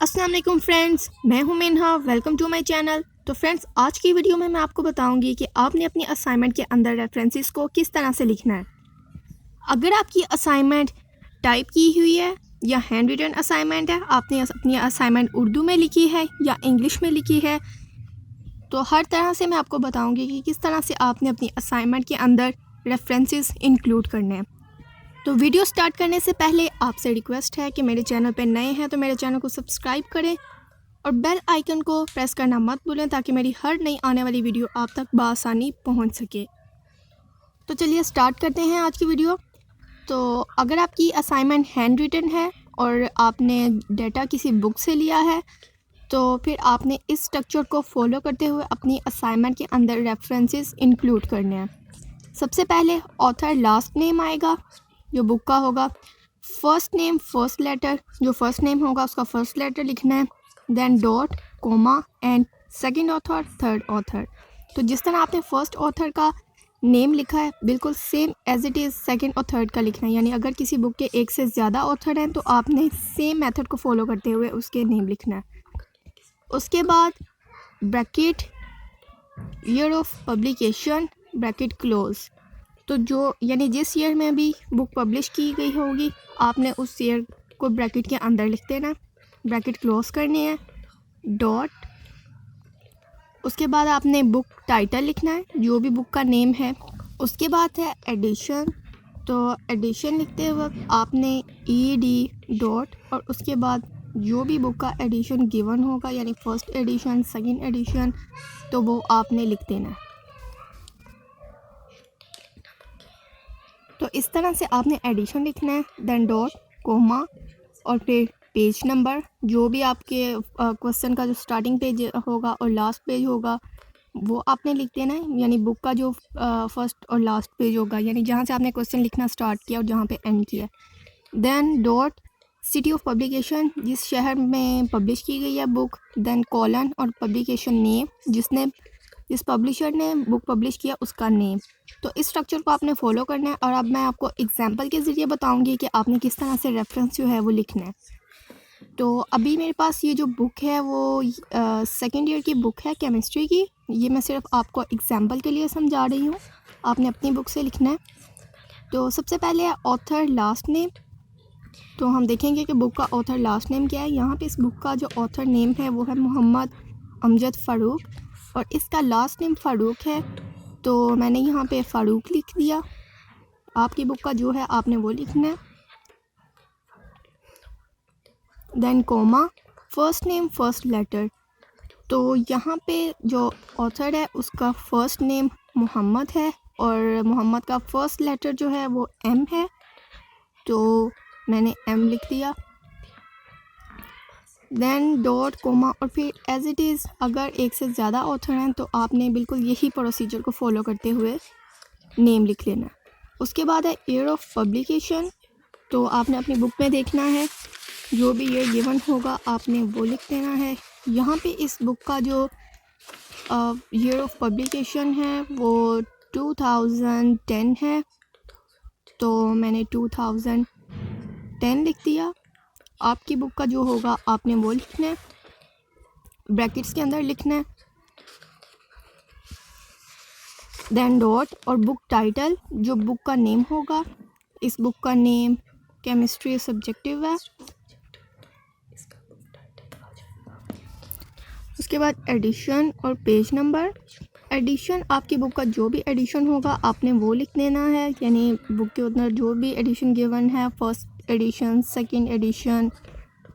अस्सलाम वालेकुम फ्रेंड्स, मैं हूं Menha. Welcome to my channel. तो फ्रेंड्स, आज की वीडियो में मैं आपको बताऊंगी कि आपने अपनी असाइनमेंट के अंदर रेफरेंसेस को किस तरह से लिखना है। अगर आपकी असाइनमेंट टाइप की हुई है या हैंड रिटन असाइनमेंट है, आपने अपनी असाइनमेंट उर्दू में लिखी है या इंग्लिश में लिखी है, तो हर तरह से मैं आपको बताऊँगी कि किस तरह से आपने अपनी असाइनमेंट के अंदर रेफरेंसेस इंक्लूड करने हैं। तो वीडियो स्टार्ट करने से पहले आपसे रिक्वेस्ट है कि मेरे चैनल पर नए हैं तो मेरे चैनल को सब्सक्राइब करें और बेल आइकन को प्रेस करना मत भूलें ताकि मेरी हर नई आने वाली वीडियो आप तक बआसानी पहुंच सके। तो चलिए स्टार्ट करते हैं आज की वीडियो। तो अगर आपकी असाइनमेंट हैंड रिटन है और आपने डेटा किसी बुक से लिया है, तो फिर आपने इस स्ट्रक्चर को फॉलो करते हुए अपनी असाइनमेंट के अंदर रेफरेंसेस इंक्लूड करने हैं। सबसे पहले ऑथर लास्ट नेम आएगा जो बुक का होगा। फर्स्ट नेम फर्स्ट लेटर, जो फर्स्ट नेम होगा उसका फर्स्ट लेटर लिखना है। Then dot, comma and second author, third author. तो जिस तरह आपने फर्स्ट ऑथर का नेम लिखा है बिल्कुल same as it is second और थर्ड का लिखना है। यानी अगर किसी बुक के एक से ज़्यादा ऑथर हैं तो आपने सेम मेथड को फॉलो करते हुए उसके नेम लिखना है। उसके बाद bracket, year of publication, bracket close. तो जो यानी जिस ईयर में भी बुक पब्लिश की गई होगी आपने उस ईयर को ब्रैकेट के अंदर लिख देना, ब्रैकेट क्लोज करनी है, डॉट। उसके बाद आपने बुक टाइटल लिखना है, जो भी बुक का नेम है। उसके बाद है एडिशन। तो एडिशन लिखते वक्त आपने ed डॉट और उसके बाद जो भी बुक का एडिशन गिवन होगा यानी फर्स्ट एडिशन, सेकंड एडिशन, तो वो आपने लिख देना है। तो इस तरह से आपने एडिशन लिखना है, देन डॉट, कोमा और फिर पेज नंबर, जो भी आपके क्वेश्चन का जो स्टार्टिंग पेज होगा और लास्ट पेज होगा वो आपने लिख देना है। यानी बुक का जो फर्स्ट और लास्ट पेज होगा यानी जहाँ से आपने क्वेश्चन लिखना स्टार्ट किया और जहाँ पे एंड किया। Then dot, city of publication, जिस शहर में पब्लिश की गई है बुक। देन कॉलन और पब्लिकेशन नेम, जिस पब्लिशर ने बुक पब्लिश किया उसका नेम। तो इस स्ट्रक्चर को आपने फॉलो करना है और अब मैं आपको एग्जांपल के ज़रिए बताऊंगी कि आपने किस तरह से रेफरेंस जो है वो लिखना है। तो अभी मेरे पास ये जो बुक है वो सेकेंड ईयर की बुक है केमिस्ट्री की। ये मैं सिर्फ आपको एग्जांपल के लिए समझा रही हूँ, आपने अपनी बुक से लिखना है। तो सबसे पहले है ऑथर लास्ट नेम। तो हम देखेंगे कि बुक का ऑथर लास्ट नेम क्या है। यहाँ पे इस बुक का जो ऑथर नेम है वो है मोहम्मद अमजद फ़ारूक और इसका लास्ट नेम फ़ारूक है, तो मैंने यहाँ पे फ़ारूक लिख दिया। आपकी बुक का जो है आपने वो लिखना है। Then comma, first name first letter. तो यहाँ पे जो ऑथर है उसका फ़र्स्ट नेम मोहम्मद है और मोहम्मद का फ़र्स्ट लेटर जो है वो एम है, तो मैंने एम लिख दिया। देन डॉट, कोमा और फिर एज इट इज़ अगर एक से ज़्यादा ऑथर हैं तो आपने बिल्कुल यही प्रोसीजर को फॉलो करते हुए नेम लिख लेना। उसके बाद है ईयर ऑफ पब्लिकेशन। तो आपने अपनी बुक में देखना है, जो भी ईयर गिवन होगा आपने वो लिख देना है। यहाँ पे इस बुक का जो ईयर ऑफ पब्लिकेशन है वो 2010 है, तो मैंने 2010 लिख दिया। आपकी बुक का जो होगा आपने वो लिखना है, ब्रैकेट्स के अंदर लिखना है। देन डॉट और बुक टाइटल, जो बुक का नेम होगा। इस बुक का नेम केमिस्ट्री सब्जेक्टिव है। उसके बाद एडिशन और पेज नंबर। एडिशन, आपकी बुक का जो भी एडिशन होगा आपने वो लिख देना है, यानी बुक के अंदर जो भी एडिशन गिवन है, फर्स्ट एडिशन, सेकंड एडिशन,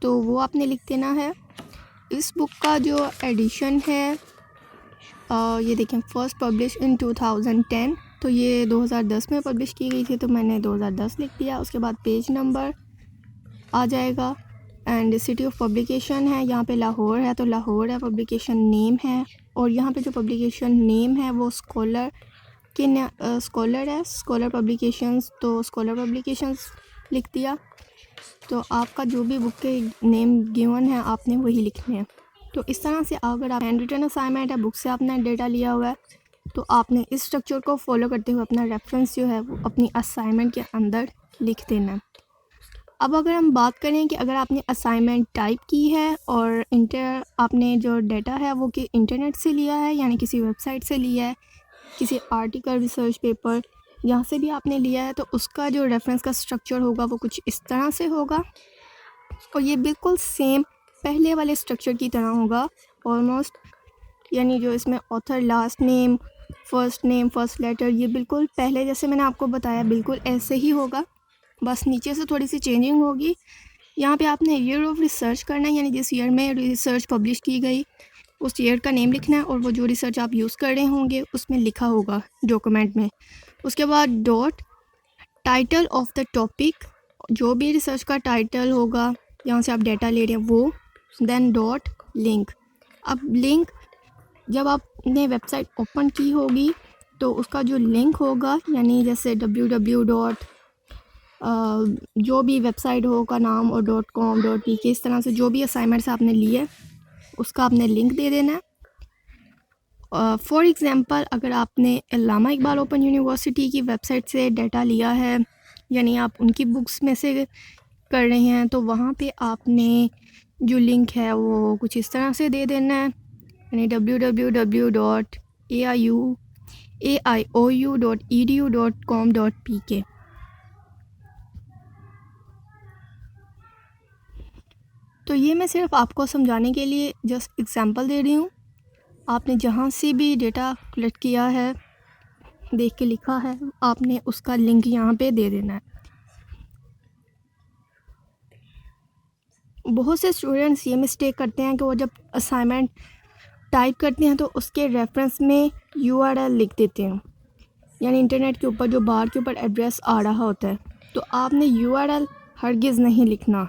तो वो आपने लिख देना है। इस बुक का जो एडिशन है ये देखें, फर्स्ट पब्लिश इन 2010, तो ये 2010 में पब्लिश की गई थी, तो मैंने 2010 लिख दिया। उसके बाद पेज नंबर आ जाएगा एंड सिटी ऑफ पब्लिकेशन है, यहाँ पे लाहौर है तो लाहौर है, पब्लिकेशन नेम है और यहाँ पे जो पब्लिकेशन नेम है वो स्कॉलर है, स्कॉलर पब्लिकेशंस, तो स्कॉलर पब्लिकेशंस लिख दिया। तो आपका जो भी बुक के नेम गिवन है आपने वही लिखने हैं। तो इस तरह से अगर आप हैंड रिटन असाइनमेंट है, बुक से आपने डेटा लिया हुआ है, तो आपने इस स्ट्रक्चर को फॉलो करते हुए अपना रेफरेंस जो है वो अपनी असाइनमेंट के अंदर लिख देना है। अब अगर हम बात करें कि अगर आपने असाइनमेंट टाइप की है और आपने जो डाटा है वो कि इंटरनेट से लिया है, यानी किसी वेबसाइट से लिया है, किसी आर्टिकल, रिसर्च पेपर, जहाँ से भी आपने लिया है, तो उसका जो रेफरेंस का स्ट्रक्चर होगा वो कुछ इस तरह से होगा। और ये बिल्कुल सेम पहले वाले स्ट्रक्चर की तरह होगा ऑलमोस्ट, यानी जो इसमें author, last name, first letter, ये बिल्कुल पहले जैसे मैंने आपको बताया बिल्कुल ऐसे ही होगा, बस नीचे से थोड़ी सी चेंजिंग होगी। यहाँ पे आपने ईयर ऑफ रिसर्च करना है, यानी जिस ईयर में रिसर्च पब्लिश की गई उस ईयर का नेम लिखना है, और वो जो रिसर्च आप यूज़ कर रहे होंगे उसमें लिखा होगा डॉक्यूमेंट में। उसके बाद dot title of the topic, जो भी रिसर्च का टाइटल होगा यहाँ से आप डाटा ले रहे हैं वो, देन डॉट लिंक। अब लिंक जब आपने वेबसाइट ओपन की होगी तो उसका जो लिंक होगा, यानी जैसे www. जो भी वेबसाइट हो का नाम और .com, .pk, इस तरह से जो भी असाइनमेंट्स आपने लिए उसका आपने लिंक दे देना है। फॉर एग्ज़ाम्पल अगर आपने अल्लामा इकबाल ओपन यूनिवर्सिटी की वेबसाइट से डाटा लिया है, यानी आप उनकी बुक्स में से कर रहे हैं, तो वहाँ पे आपने जो लिंक है वो कुछ इस तरह से दे देना है, यानी www.aiou.edu.com.pk। तो ये मैं सिर्फ आपको समझाने के लिए जस्ट एग्जांपल दे रही हूँ। आपने जहाँ से भी डेटा कलेक्ट किया है, देख के लिखा है, आपने उसका लिंक यहाँ पे दे देना है। बहुत से स्टूडेंट्स ये मिस्टेक करते हैं कि वो जब असाइनमेंट टाइप करते हैं तो उसके रेफरेंस में URL लिख देते हैं, यानी इंटरनेट के ऊपर जो बार के ऊपर एड्रेस आ रहा होता है, तो आपने URL हरगिज़ नहीं लिखना,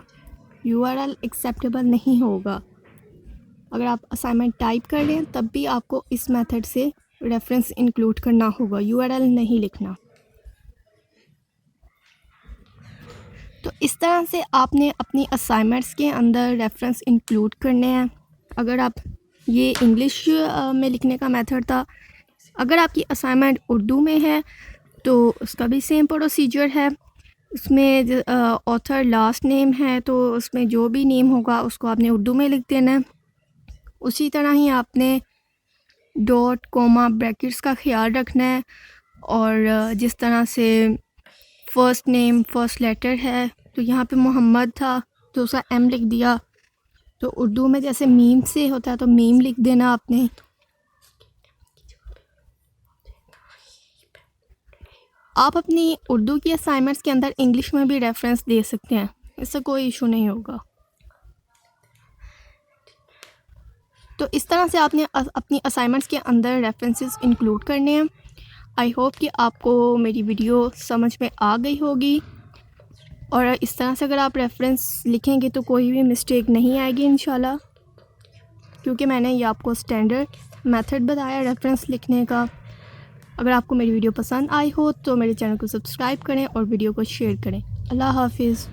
URL एक्सेप्टेबल नहीं होगा। अगर आप असाइनमेंट टाइप कर रहे हैं तब भी आपको इस मेथड से रेफरेंस इंक्लूड करना होगा, URL नहीं लिखना। तो इस तरह से आपने अपनी असाइनमेंट्स के अंदर रेफरेंस इंक्लूड करने हैं। अगर आप ये इंग्लिश में लिखने का मेथड था, अगर आपकी असाइनमेंट उर्दू में है तो उसका भी सेम प्रोसीजर है। उसमें ऑथर लास्ट नेम है तो उसमें जो भी नेम होगा उसको आपने उर्दू में लिख देना है। उसी तरह ही आपने डॉट, कॉमा, ब्रैकेट्स का ख्याल रखना है, और जिस तरह से फ़र्स्ट नेम, फर्स्ट लेटर है, तो यहाँ पे मोहम्मद था तो उसका M लिख दिया, तो उर्दू में जैसे मीम से होता है तो मीम लिख देना आपने। आप अपनी उर्दू की असाइनमेंट्स के अंदर इंग्लिश में भी रेफरेंस दे सकते हैं, इससे कोई इशू नहीं होगा। तो इस तरह से आपने अपनी असाइनमेंट्स के अंदर रेफरेंसेस इंक्लूड करने हैं। आई होप कि आपको मेरी वीडियो समझ में आ गई होगी, और इस तरह से अगर आप रेफरेंस लिखेंगे तो कोई भी मिस्टेक नहीं आएगी इंशाल्लाह, क्योंकि मैंने ये आपको स्टैंडर्ड मेथड बताया रेफरेंस लिखने का। अगर आपको मेरी वीडियो पसंद आई हो तो मेरे चैनल को सब्सक्राइब करें और वीडियो को शेयर करें। अल्लाह हाफिज़।